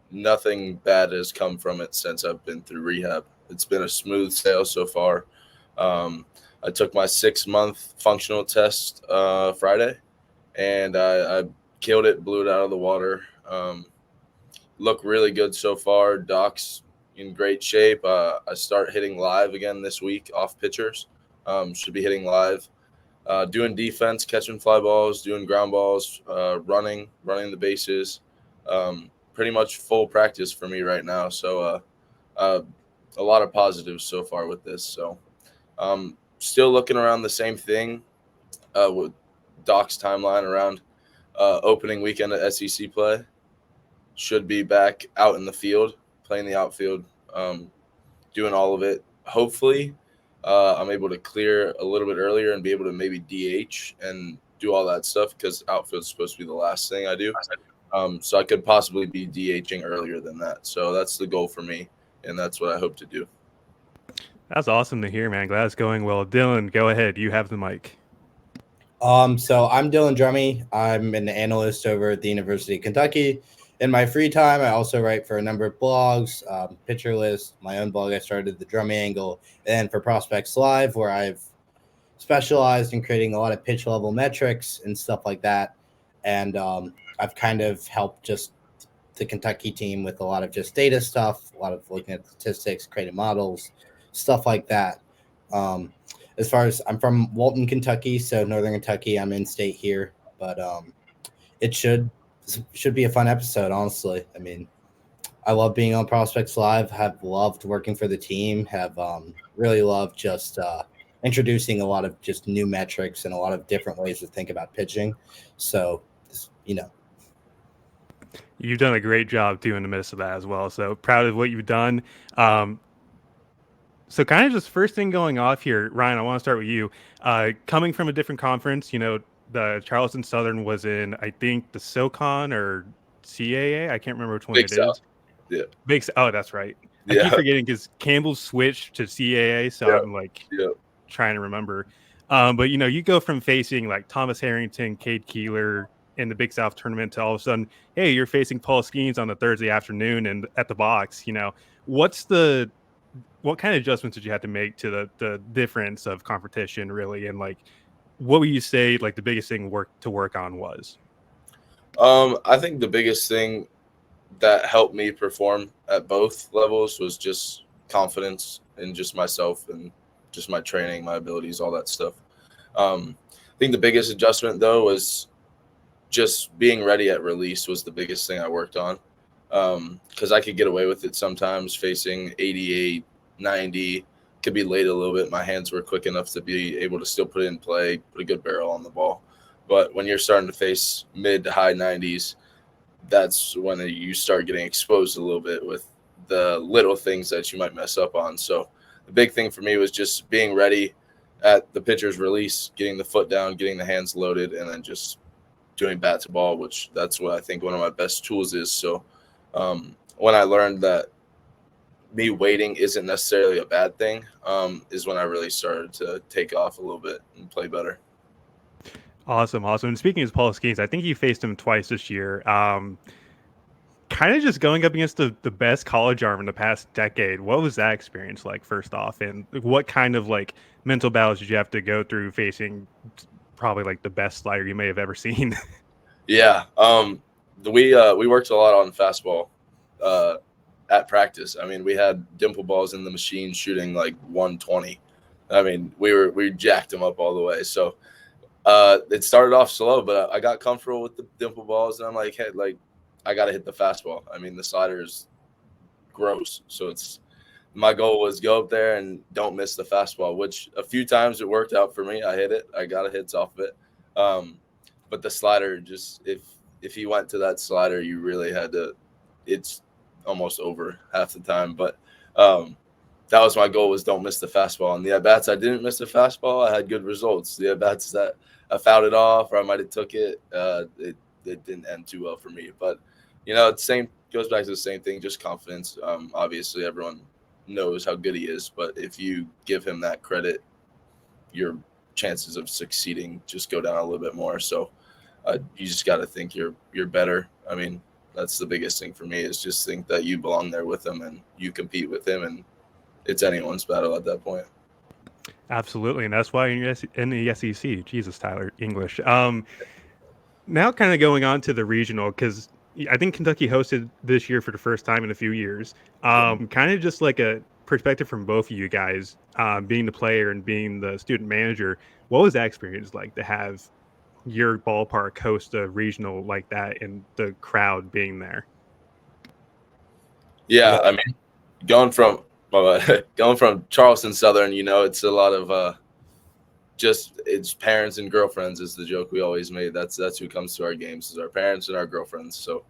nothing bad has come from it since I've been through rehab. It's been a smooth sail so far. I took my 6-month functional test Friday, and I killed it, blew it out of the water. Look really good so far. Doc's in great shape. I start hitting live again this week off pitchers. Should be hitting live, doing defense, catching fly balls, doing ground balls, running the bases. Pretty much full practice for me right now. So a lot of positives so far with this. So still looking around the same thing with Doc's timeline around opening weekend at SEC play. Should be back out in the field, playing the outfield, doing all of it. Hopefully, I'm able to clear a little bit earlier and be able to maybe DH and do all that stuff because outfield's supposed to be the last thing I do. So I could possibly be DHing earlier than that. So that's the goal for me, and that's what I hope to do. That's awesome to hear, man. Glad it's going well. Dylan, go ahead. You have the mic. So I'm Dylan Drummey. I'm an analyst over at the University of Kentucky. In my free time, I also write for a number of blogs, Pitcher List, my own blog I started, The Drummey Angle, and for Prospects Live, where I've specialized in creating a lot of pitch level metrics and stuff like that. And I've kind of helped just the Kentucky team with a lot of just data stuff, a lot of looking at statistics, creating models, stuff like that. As far as I'm from Walton, Kentucky, so Northern Kentucky, I'm in state here, but it should be a fun episode, honestly. I mean, I love being on Prospects Live, have loved working for the team, have really loved just introducing a lot of just new metrics and a lot of different ways to think about pitching. So, You've done a great job too in the midst of that as well. So proud of what you've done. So kind of just first thing going off here, Ryan, I want to start with you. Coming from a different conference, the Charleston Southern was in, I think, the SoCon or CAA. I can't remember which one Big it South. is. Yeah. Big. Oh, that's right. I Yeah. keep forgetting because Campbell switched to CAA, so Yeah. I'm like Yeah. trying to remember. But you go from facing like Thomas Harrington, Cade Keeler in the Big South tournament to all of a sudden, hey, you're facing Paul Skeens on the Thursday afternoon and at the box. What kind of adjustments did you have to make to the difference of competition, really, and like what would you say like the biggest thing to work on was? I think the biggest thing that helped me perform at both levels was just confidence in just myself and just my training, my abilities, all that stuff. I think the biggest adjustment, though, was just being ready at release was the biggest thing I worked on because I could get away with it sometimes facing 88, 90, could be late a little bit. My hands were quick enough to be able to still put it in play, put a good barrel on the ball. But when you're starting to face mid to high 90s, that's when you start getting exposed a little bit with the little things that you might mess up on. So the big thing for me was just being ready at the pitcher's release, getting the foot down, getting the hands loaded, and then just doing bat to ball, which that's what I think one of my best tools is. So when I learned that me waiting isn't necessarily a bad thing, is when I really started to take off a little bit and play better. Awesome. And speaking of Paul Skeens, I think you faced him twice this year. Kind of just going up against the best college arm in the past decade. What was that experience like, first off? And what kind of like mental battles did you have to go through facing probably like the best slider you may have ever seen? Yeah. We worked a lot on fastball at practice. I mean, we had dimple balls in the machine shooting like 120. I mean, we jacked them up all the way. So it started off slow, but I got comfortable with the dimple balls, and I'm like, hey, like, I got to hit the fastball. I mean, the slider is gross. So my goal was go up there and don't miss the fastball, which a few times it worked out for me. I hit it. I got hits off of it. But the slider, just if you went to that slider, you really had to, it's almost over half the time. But that was my goal, was don't miss the fastball. And the at-bats I didn't miss the fastball, I had good results. The at-bats that I fouled it off or I might have took it, it didn't end too well for me. But, the same goes back to the same thing, just confidence. Obviously, everyone knows how good he is, but if you give him that credit, your chances of succeeding just go down a little bit more. So you just got to think you're better. I mean, that's the biggest thing for me, is just think that you belong there with him and you compete with him, and it's anyone's battle at that point. Absolutely, and that's why you're in the SEC. Jesus, Tyler, English. Now kind of going on to the regional, because I think Kentucky hosted this year for the first time in a few years. Kind of just like a perspective from both of you guys, being the player and being the student manager. What was that experience like to have your ballpark host a regional like that and the crowd being there? Yeah, I mean, going from Charleston Southern, it's a lot of it's parents and girlfriends is the joke we always made. That's who comes to our games, is our parents and our girlfriends. So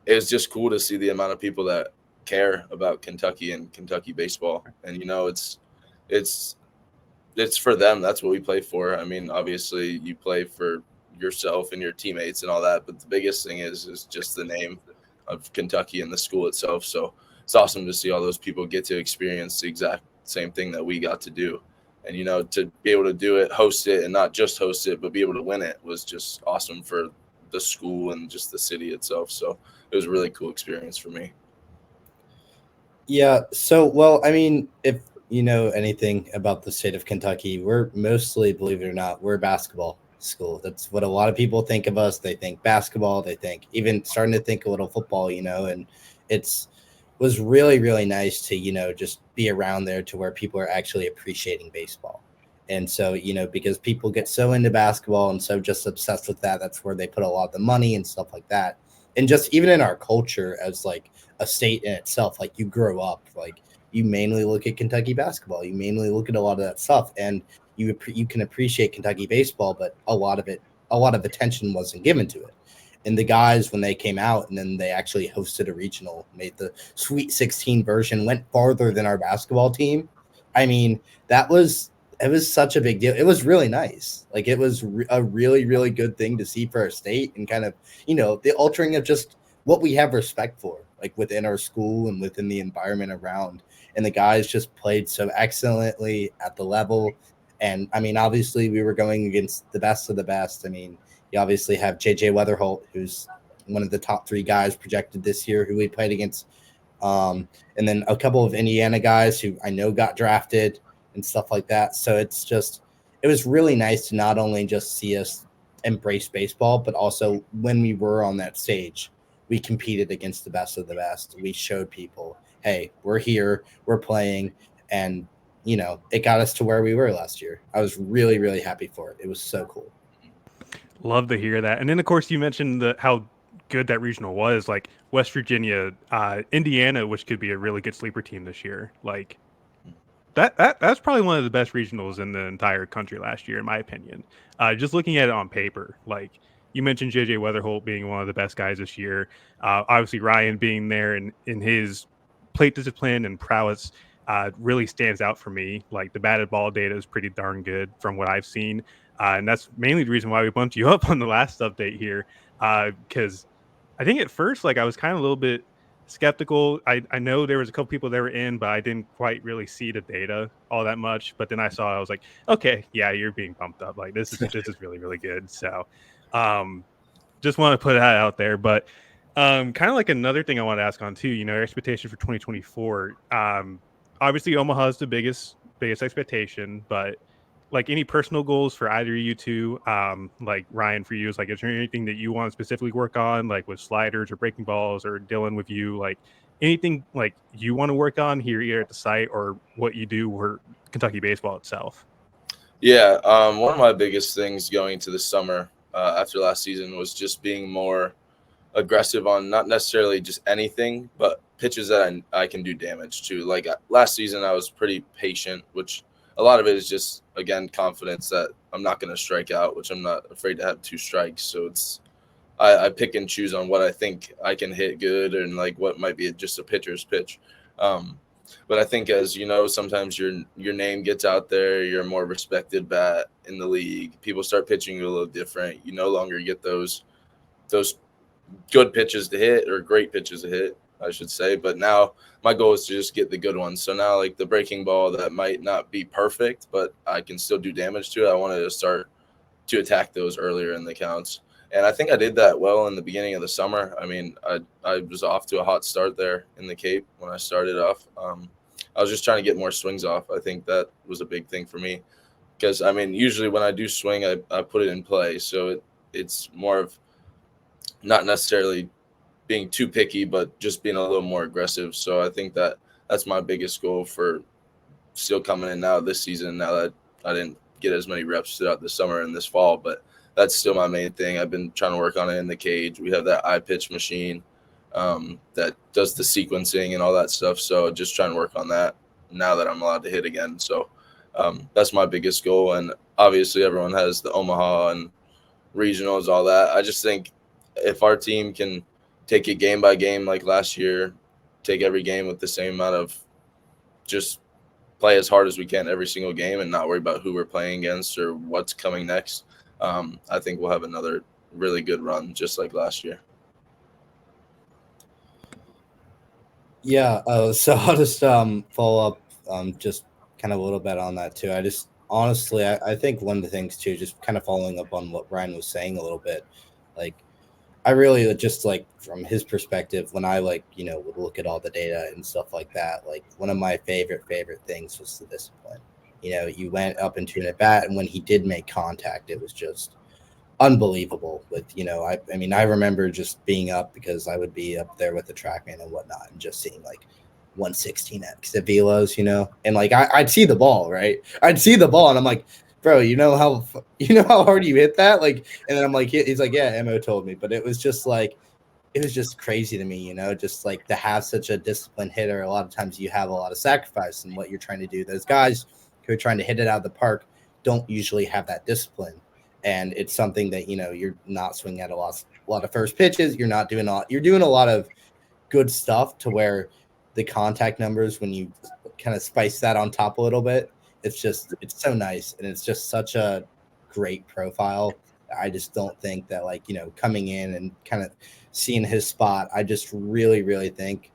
it was just cool to see the amount of people that care about Kentucky and Kentucky baseball. And it's for them. That's what we play for. I mean, obviously you play for yourself and your teammates and all that, but the biggest thing is just the name of Kentucky and the school itself. So it's awesome to see all those people get to experience the exact same thing that we got to do. And, to be able to do it, host it, and not just host it, but be able to win it was just awesome for the school and just the city itself. So it was a really cool experience for me. Yeah. So, well, I mean, if you know anything about the state of Kentucky, we're mostly, believe it or not, we're a basketball school. That's what a lot of people think of us. They think basketball. They think even starting to think a little football, and was really, really nice to, just be around there to where people are actually appreciating baseball. And so, because people get so into basketball and so just obsessed with that, that's where they put a lot of the money and stuff like that. And just even in our culture as like a state in itself, like you grow up, like you mainly look at Kentucky basketball. You mainly look at a lot of that stuff, and you can appreciate Kentucky baseball, but a lot of attention wasn't given to it. And the guys, when they came out and then they actually hosted a regional, made the Sweet 16 version, went farther than our basketball team. I mean, it was such a big deal. It was really nice. Like, it was a really, really good thing to see for our state, and kind of, the altering of just what we have respect for, like within our school and within the environment around. And the guys just played so excellently at the level. And I mean, obviously we were going against the best of the best. I mean, you obviously have JJ Weatherholt, who's one of the top 3 guys projected this year, who we played against. And then a couple of Indiana guys who I know got drafted and stuff like that. So it was really nice to not only just see us embrace baseball, but also when we were on that stage, we competed against the best of the best. We showed people, hey, we're here, we're playing, and it got us to where we were last year. I was really, really happy for it. It was so cool. Love to hear that. And then, of course, you mentioned how good that regional was, like West Virginia, Indiana, which could be a really good sleeper team this year. Like that's probably one of the best regionals in the entire country last year, in my opinion. Just looking at it on paper, like you mentioned JJ Weatherholt being one of the best guys this year. Obviously, Ryan being there and in his plate discipline and prowess really stands out for me. Like the batted ball data is pretty darn good from what I've seen. And that's mainly the reason why we bumped you up on the last update here. Because I think at first, like I was kind of a little bit skeptical. I know there was a couple people that were in, but I didn't quite really see the data all that much. But then I was like, okay, yeah, you're being pumped up. Like this is really, really good. So just want to put that out there. But kind of like another thing I want to ask on too, your expectation for 2024. Obviously Omaha is the biggest expectation, but like any personal goals for either of you two, like Ryan, for you, is like, is there anything that you want to specifically work on, like with sliders or breaking balls, or Dylan with you, like anything like you want to work on here either at the site or what you do for Kentucky baseball itself? Yeah, one of my biggest things going into the summer after last season was just being more aggressive on not necessarily just anything, but pitches that I can do damage to. Like last season, I was pretty patient, which a lot of it is just, again, confidence that I'm not going to strike out, which I'm not afraid to have 2 strikes. So I pick and choose on what I think I can hit good and like what might be just a pitcher's pitch. But I think, as you know, sometimes your name gets out there. You're a more respected bat in the league. People start pitching you a little different. You no longer get those good pitches to hit, or great pitches to hit, I should say. But now my goal is to just get the good ones. So now, like the breaking ball that might not be perfect, but I can still do damage to it, I wanted to start to attack those earlier in the counts. And I think I did that well in the beginning of the summer. I mean, I was off to a hot start there in the Cape when I started off. I was just trying to get more swings off. I think that was a big thing for me because, I mean, usually when I do swing, I put it in play. So it's more of not necessarily being too picky, but just being a little more aggressive. So I think that's my biggest goal for still coming in now this season, now that I didn't get as many reps throughout the summer and this fall, but that's still my main thing. I've been trying to work on it in the cage. We have that iPitch machine that does the sequencing and all that stuff. So just trying to work on that now that I'm allowed to hit again. So that's my biggest goal. And obviously everyone has the Omaha and regionals, all that. I just think if our team can take it game by game like last year, take every game with the same amount of just play as hard as we can every single game and not worry about who we're playing against or what's coming next, I think we'll have another really good run just like last year. Yeah, so I'll just follow up just kind of a little bit on that too. I just honestly, I think one of the things too, just kind of following up on what Ryan was saying a little bit, like I really just like from his perspective, when I would look at all the data and stuff like that, like one of my favorite things was the discipline. You went up into an at bat, and when he did make contact, it was just unbelievable. With I mean, I remember just being up because I would be up there with the TrackMan and whatnot, and just seeing like 116x at velos, and like I'd see the ball, right? I'd see the ball, and I'm like, bro, you know how hard you hit that, like, and then I'm like, he's like, yeah, Mo told me, but it was just like, it was just crazy to me, just like to have such a disciplined hitter. A lot of times you have a lot of sacrifice in what you're trying to do. Those guys who are trying to hit it out of the park don't usually have that discipline. And it's something that, you're not swinging at a lot of first pitches. You're doing a lot of good stuff to where the contact numbers, when you kind of spice that on top a little bit, it's so nice. And it's just such a great profile. I just don't think that coming in and kind of seeing his spot, I just really, really think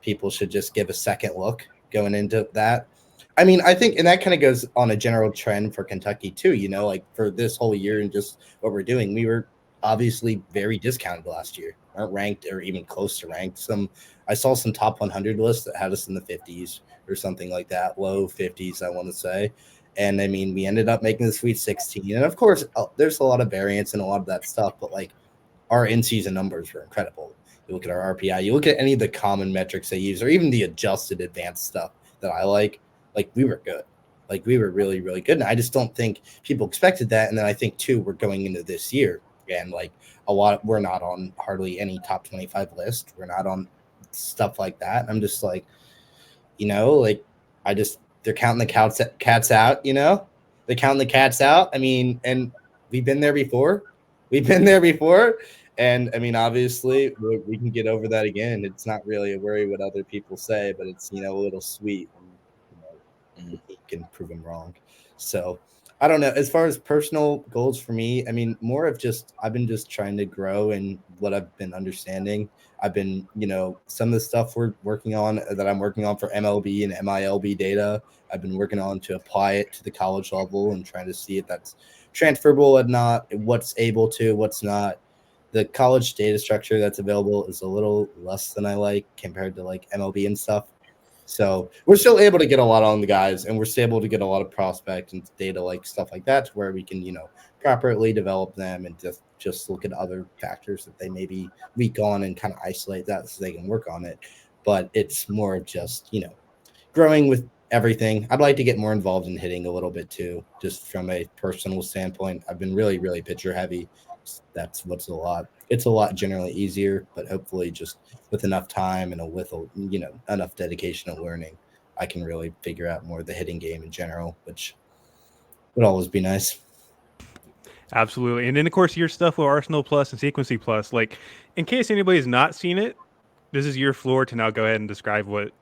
people should just give a second look going into that. I mean, I think, and that kind of goes on a general trend for Kentucky too, like for this whole year and just what we're doing. We were obviously very discounted last year, aren't ranked or even close to ranked. I saw some top 100 lists that had us in the 50s or something like that, low 50s, I want to say. And I mean, we ended up making the Sweet 16. And of course, there's a lot of variance and a lot of that stuff, but like our in-season numbers were incredible. You look at our RPI, you look at any of the common metrics they use, or even the adjusted advanced stuff that I like we were good. Like we were really, really good. And I just don't think people expected that. And then I think too, we're going into this year and like we're not on hardly any top 25 list. We're not on stuff like that. I'm just like, they're counting the cats out, they're counting the cats out. I mean, and we've been there before. And I mean, obviously we can get over that again. It's not really a worry what other people say, but it's, a little sweet. You can prove them wrong. So I don't know. As far as personal goals for me, I mean, more of just I've been just trying to grow in what I've been understanding. I've been, some of the stuff we're working on that I'm working on for MLB and MILB data. I've been working on to apply it to the college level and trying to see if that's transferable and not, what's able to, what's not. The college data structure that's available is a little less than I like compared to like MLB and stuff. So we're still able to get a lot on the guys, and we're still able to get a lot of prospect and data like stuff like that, to where we can, properly develop them and just look at other factors that they may be weak on and kind of isolate that so they can work on it. But it's more of just, growing with everything. I'd like to get more involved in hitting a little bit too, just from a personal standpoint. I've been really, really pitcher heavy. That's what's a lot. It's a lot generally easier, but hopefully just with enough time and enough dedication and learning, I can really figure out more of the hitting game in general, which would always be nice. Absolutely. And then, of course, your stuff with Arsenal Plus and Sequency Plus. Like, in case anybody's not seen it, this is your floor to now go ahead and describe what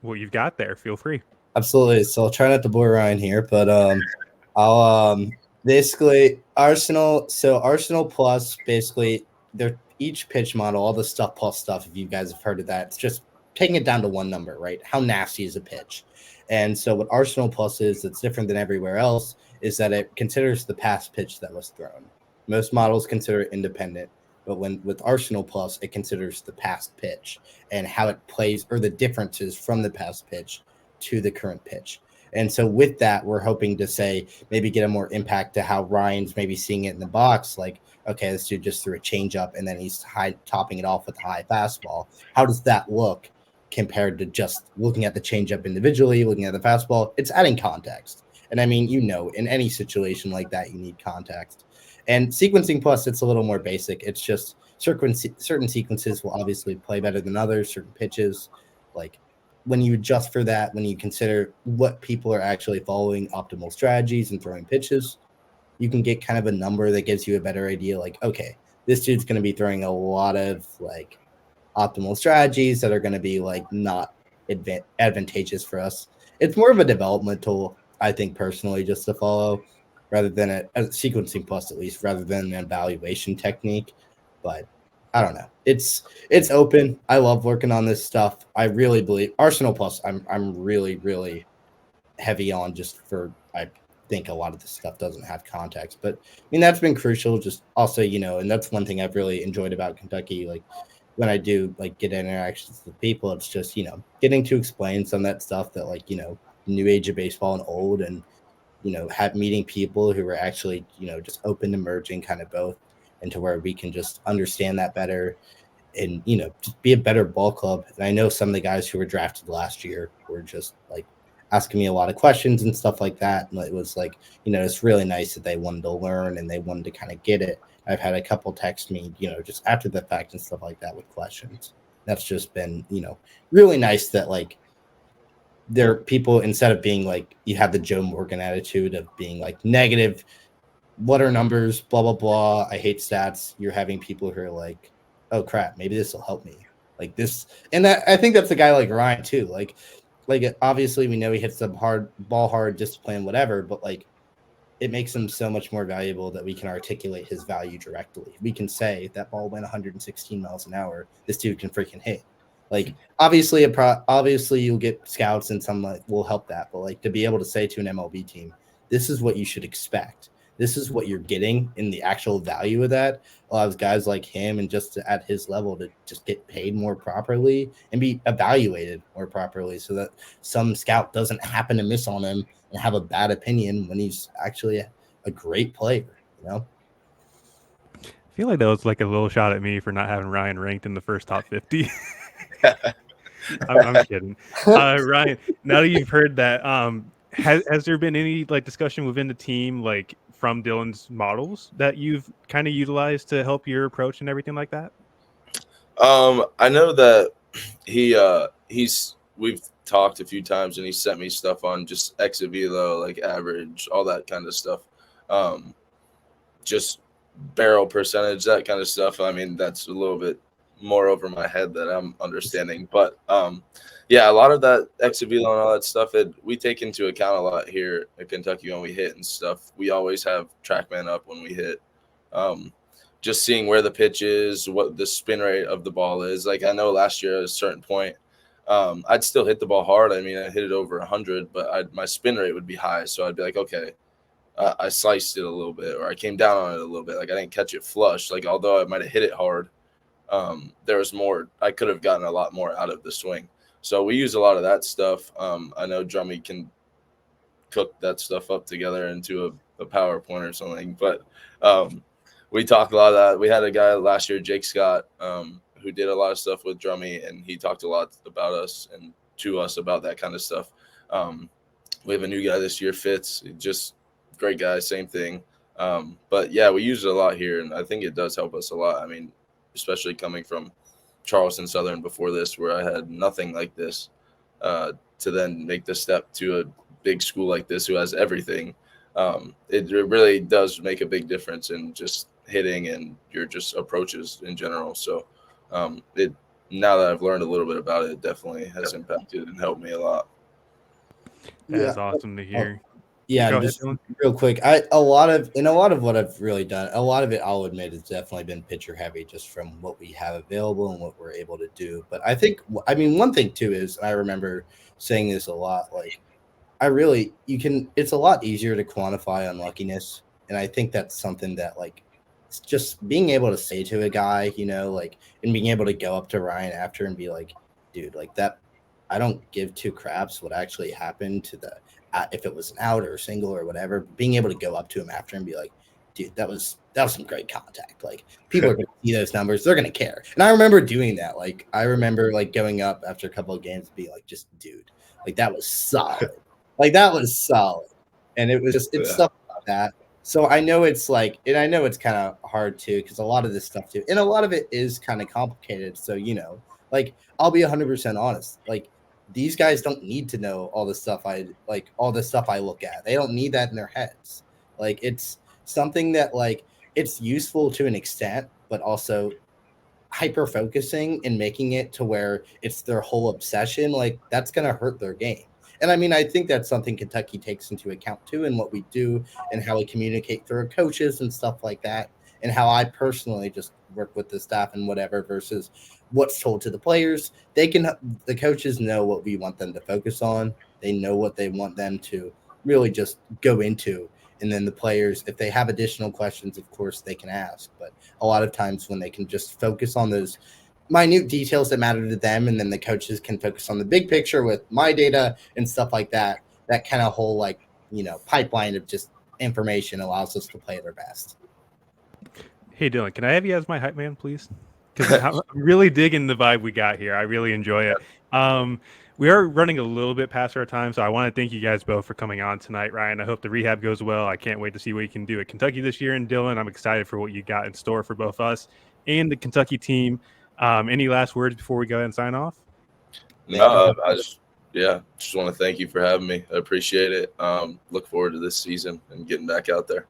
you've got there. Feel free. Absolutely. So I'll try not to bore Ryan here, but I'll basically Arsenal. So Arsenal Plus, basically, they're each pitch model, all the stuff plus stuff. If you guys have heard of that, it's just taking it down to one number, right? How nasty is a pitch? And so what Arsenal Plus is, that's different than everywhere else, is that it considers the past pitch that was thrown. Most models consider it independent, but with Arsenal Plus, it considers the past pitch and how it plays, or the differences from the past pitch to the current pitch. And so with that, we're hoping to say maybe get a more impact to how Ryan's maybe seeing it in the box. Like, okay, this dude just threw a changeup and then he's topping it off with a high fastball. How does that look compared to just looking at the changeup individually, looking at the fastball? It's adding context. And I mean, in any situation like that, you need context. And sequencing plus, it's a little more basic. It's just certain sequences will obviously play better than others, certain pitches. Like, when you adjust for that, when you consider what people are actually following optimal strategies and throwing pitches, you can get kind of a number that gives you a better idea. Like, okay, this dude's going to be throwing a lot of like optimal strategies that are going to be like not advantageous for us. It's more of a development tool, I think, personally, just to follow, rather than a sequencing plus, at least, rather than an evaluation technique. But I don't know. It's open. I love working on this stuff. I really believe Arsenal Plus. I'm really, really heavy on, just for, I think a lot of this stuff doesn't have context. But I mean, that's been crucial. Just also, and that's one thing I've really enjoyed about Kentucky. Like, when I do like get interactions with people, it's just, getting to explain some of that stuff that, like, new age of baseball and old, and meeting people who are actually, just open to merging kind of both, into where we can just understand that better and, just be a better ball club. And I know some of the guys who were drafted last year were just like asking me a lot of questions and stuff like that. And it was like, it's really nice that they wanted to learn and they wanted to kind of get it. I've had a couple text me, just after the fact and stuff like that with questions. That's just been, really nice that, like, there are people, instead of being like, you have the Joe Morgan attitude of being like negative, what are numbers, blah, blah, blah, I hate stats. You're having people who are like, oh crap, maybe this will help me. Like this. And that, I think that's a guy like Ryan too. Like obviously we know he hits the hard, discipline, whatever, but like, it makes him so much more valuable that we can articulate his value directly. We can say that ball went 116 miles an hour. This dude can freaking hit. Like, obviously you'll get scouts and some like will help that, but like, to be able to say to an MLB team, this is what you should expect. This is what you're getting in the actual value of that, allows guys like him and just at his level to just get paid more properly and be evaluated more properly, so that some scout doesn't happen to miss on him and have a bad opinion when he's actually a great player, I feel like that was like a little shot at me for not having Ryan ranked in the first top 50. I'm kidding. Ryan, now that you've heard that, has there been any like discussion within the team, like from Dylan's models, that you've kind of utilized to help your approach and everything like that? I know that we've talked a few times and he sent me stuff on just exit velo, like average, all that kind of stuff. Just barrel percentage, that kind of stuff. I mean, that's a little bit more over my head that I'm understanding. But yeah, a lot of that exit velo and all that stuff, we take into account a lot here at Kentucky when we hit and stuff. We always have TrackMan up when we hit. Just seeing where the pitch is, what the spin rate of the ball is. Like, I know last year at a certain point, I'd still hit the ball hard. I mean, I hit it over 100, but my spin rate would be high. So I'd be like, okay, I sliced it a little bit, or I came down on it a little bit. Like, I didn't catch it flush. Like, although I might have hit it hard, there was more. I could have gotten a lot more out of the swing. So we use a lot of that stuff. I know Drummey can cook that stuff up together into a PowerPoint or something, but we talked a lot of that. We had a guy last year, Jake Scott, who did a lot of stuff with Drummey, and he talked a lot about us and to us about that kind of stuff. We have a new guy this year, Fitz, just great guy, same thing. But yeah, we use it a lot here, and I think it does help us a lot. I mean, especially coming from Charleston Southern before this, where I had nothing like this, to then make the step to a big school like this who has everything. It really does make a big difference in just hitting and your just approaches in general. So now that I've learned a little bit about it, it definitely has impacted and helped me a lot. That's awesome to hear. Yeah, Go just ahead, real quick. A lot of what I've really done, a lot of it, I'll admit, has definitely been pitcher heavy, just from what we have available and what we're able to do. But I think, I mean, one thing too is, I remember saying this a lot. Like, it's a lot easier to quantify unluckiness, and I think that's something that, like, it's just being able to say to a guy, you know, like, and being able to go up to Ryan after and be like, dude, like, that, I don't give two craps what actually happened to the. If it was an out or a single or whatever, being able to go up to him after and be like, dude, that was some great contact. Like, people are going to see those numbers. They're going to care. And I remember doing that. Like, I remember, like, going up after a couple of games, being like, just, dude, like, that was solid. Like, that was solid. And it was just, it's stuff like that. So I know it's like, and I know it's kind of hard too, because a lot of this stuff too, and a lot of it is kind of complicated. So, you know, like, I'll be 100% honest. Like, these guys don't need to know all the stuff I look at. They don't need that in their heads. Like, it's something that, like, it's useful to an extent, but also hyper focusing and making it to where it's their whole obsession. Like, that's going to hurt their game. And I mean, I think that's something Kentucky takes into account too, in what we do and how we communicate through our coaches and stuff like that. And how I personally just work with the staff and whatever versus what's told to the players. The coaches know what we want them to focus on. They know what they want them to really just go into. And then the players, if they have additional questions, of course they can ask. But a lot of times when they can just focus on those minute details that matter to them, and then the coaches can focus on the big picture with my data and stuff like that, that kind of whole, like, you know, pipeline of just information allows us to play at our best. Hey, Dylan, can I have you as my hype man, please? Because I'm really digging the vibe we got here. I really enjoy it. We are running a little bit past our time, so I want to thank you guys both for coming on tonight. Ryan, I hope the rehab goes well. I can't wait to see what you can do at Kentucky this year. And Dylan, I'm excited for what you got in store for both us and the Kentucky team. Any last words before we go ahead and sign off? No, I just want to thank you for having me. I appreciate it. Look forward to this season and getting back out there.